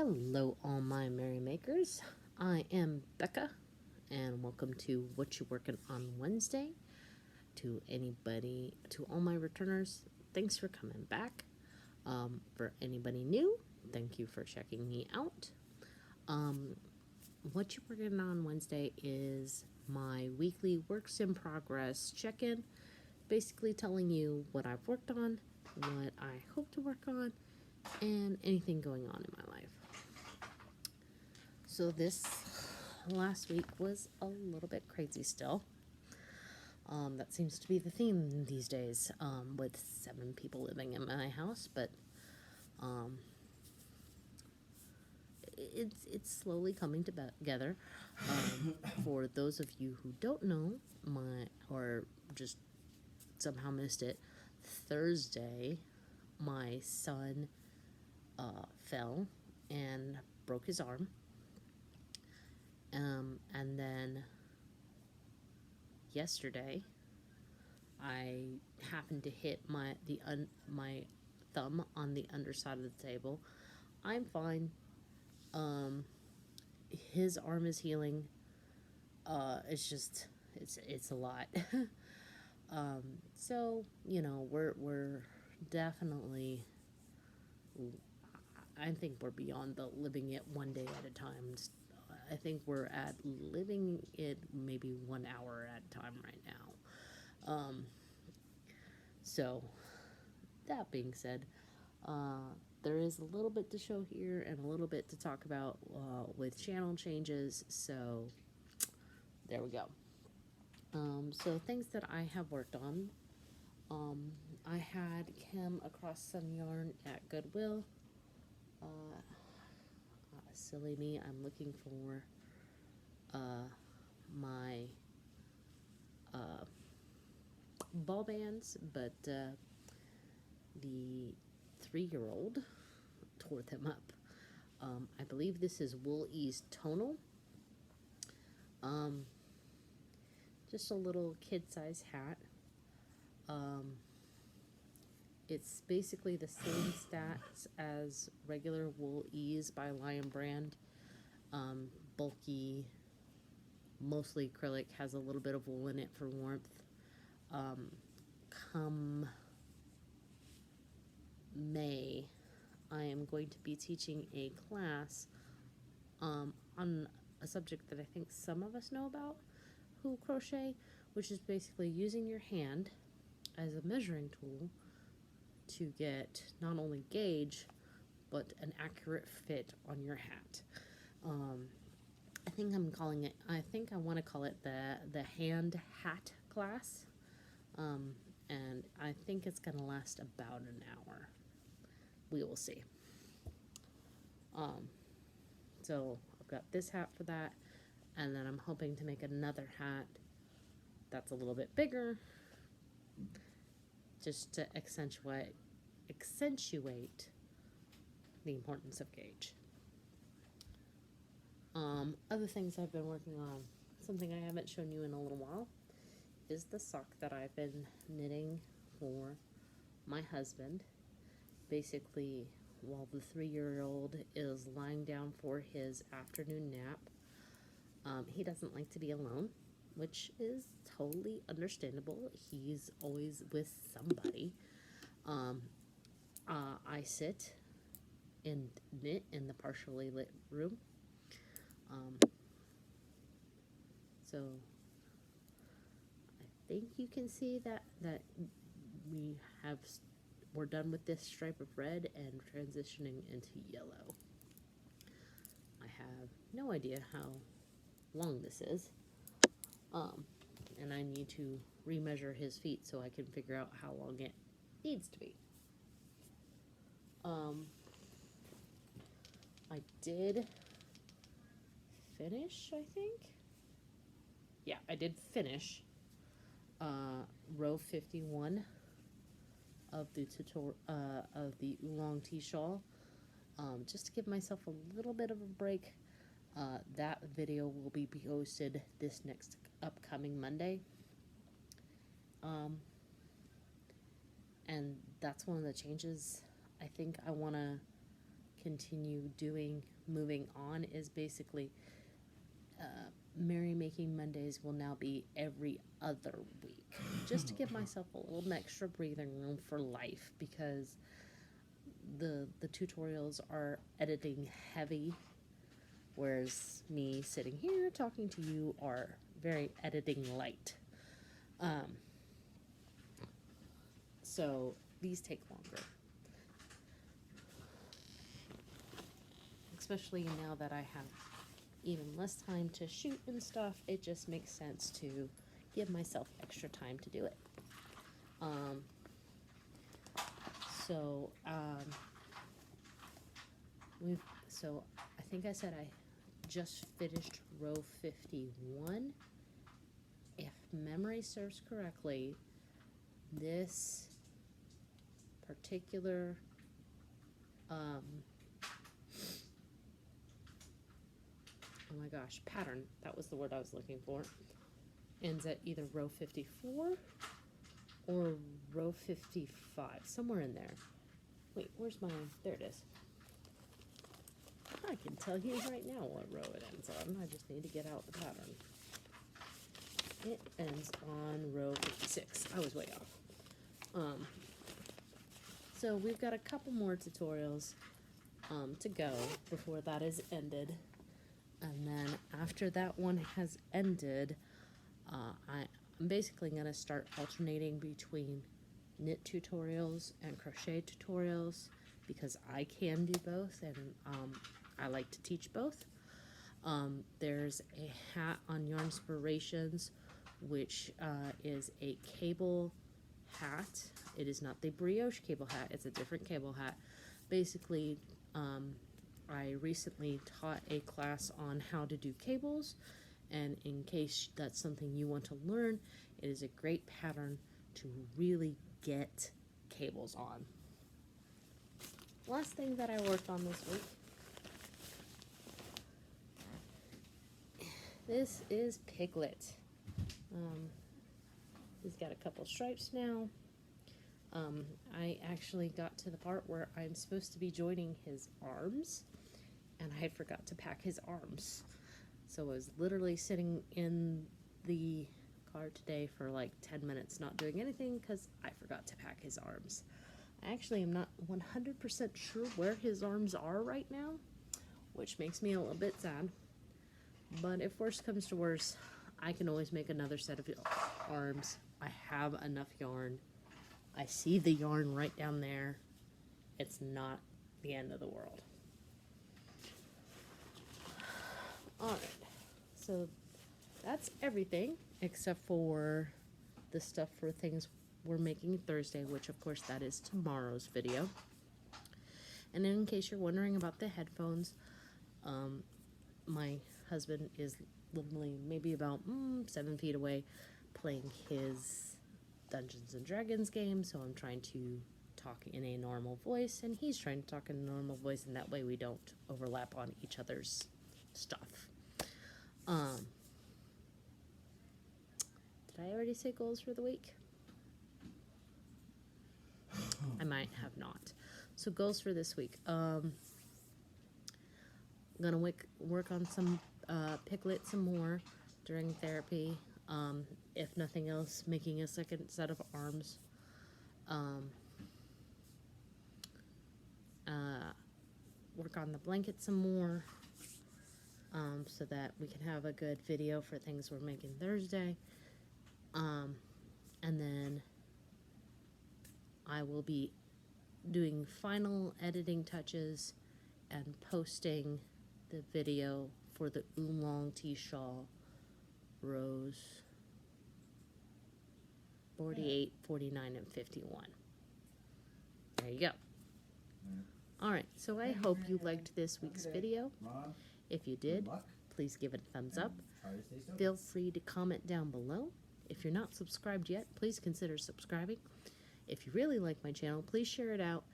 Hello, all my merrymakers. I am Becca, and welcome to What You Working on Wednesday. To all my returners, thanks for coming back. For anybody new, thank you for checking me out. What You Working on Wednesday is my weekly works in progress check-in, basically telling you what I've worked on, what I hope to work on, and anything going on in my life. So this last week was a little bit crazy still. That seems to be the theme these days, with 7 people living in my house, but it's slowly coming together. For those of you who don't know, or just somehow missed it, Thursday, my son fell and broke his arm. And then yesterday, I happened to hit my thumb on the underside of the table. I'm fine. His arm is healing. It's a lot. So we're definitely. I think we're beyond the living it one day at a time. I think we're at living it maybe 1 hour at a time right now. So, that being said, there is a little bit to show here and a little bit to talk about with channel changes. So, there we go. So, things that I have worked on. I had come across some yarn at Goodwill. Silly me, I'm looking for my ball bands, but the 3-year-old tore them up. I believe this is Wool Ease Tonal. Just a little kid-size hat. It's basically the same stats as regular Wool Ease by Lion Brand. Bulky, mostly acrylic, has a little bit of wool in it for warmth. Come May, I am going to be teaching a class on a subject that I think some of us know about who crochet, which is basically using your hand as a measuring tool to get not only gauge but an accurate fit on your hat. I think I want to call it the hand hat class, and I think it's going to last about an hour. We will see. So I've got this hat for that, and then I'm hoping to make another hat that's a little bit bigger, just to accentuate the importance of gauge. Other things I've been working on, something I haven't shown you in a little while, is the sock that I've been knitting for my husband. Basically, while the 3-year-old is lying down for his afternoon nap, he doesn't like to be alone, which is totally understandable. He's always with somebody. I sit and knit in the partially lit room. So I think you can see that we're done with this stripe of red and transitioning into yellow. I have no idea how long this is, and I need to remeasure his feet so I can figure out how long it needs to be. I did finish, I think. Yeah, I did finish row 51 of the oolong tea shawl, just to give myself a little bit of a break. That video will be posted this next upcoming Monday, and that's one of the changes I think I want to continue doing moving on is basically Merry Making Mondays will now be every other week, just to give myself a little extra breathing room for life, because the tutorials are editing heavy, whereas me sitting here talking to you are very editing light. So these take longer, especially now that I have even less time to shoot and stuff. It just makes sense to give myself extra time to do it. So I think I said I just finished row 51. If memory serves correctly, this particular oh my gosh, pattern, that was the word I was looking for, ends at either row 54 or row 55, somewhere in there. Wait, where's my, there it is. I can tell you right now what row it ends on. I just need to get out the pattern. It ends on row 56. I was way off. So we've got a couple more tutorials to go before that is ended. And then after that one has ended, I'm basically going to start alternating between knit tutorials and crochet tutorials, because I can do both, and I like to teach both. There's a hat on Yarnspirations, which is a cable hat. It is not the brioche cable hat, it's a different cable hat. Basically, I recently taught a class on how to do cables, and in case that's something you want to learn, it is a great pattern to really get cables on. Last thing that I worked on this week, this is Piglet. He's got a couple stripes now. I actually got to the part where I'm supposed to be joining his arms, and I forgot to pack his arms. So I was literally sitting in the car today for like 10 minutes not doing anything because I forgot to pack his arms. I actually am not 100% sure where his arms are right now, which makes me a little bit sad. But if worst comes to worst, I can always make another set of arms. I have enough yarn. I see the yarn right down there. It's not the end of the world. Alright, so that's everything except for the stuff for things we're making Thursday, which of course that is tomorrow's video. And in case you're wondering about the headphones, my husband is literally maybe about 7 feet away playing his Dungeons and Dragons game, so I'm trying to talk in a normal voice and he's trying to talk in a normal voice, and that way we don't overlap on each other's stuff. Did I already say goals for the week? I might have not. So goals for this week. I'm gonna work on some Piglet some more during therapy. If nothing else, making a second set of arms. Work on the blanket some more, so that we can have a good video for things we're making Thursday. And then I will be doing final editing touches and posting the video for the oolong tea shawl rows 48, 49, and 51. There you go. Alright, so I hope you liked this week's video. If you did, please give it a thumbs up. Feel free to comment down below. If you're not subscribed yet, please consider subscribing. If you really like my channel, please share it out.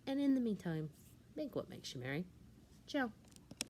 And in the meantime, make what makes you merry. Ciao.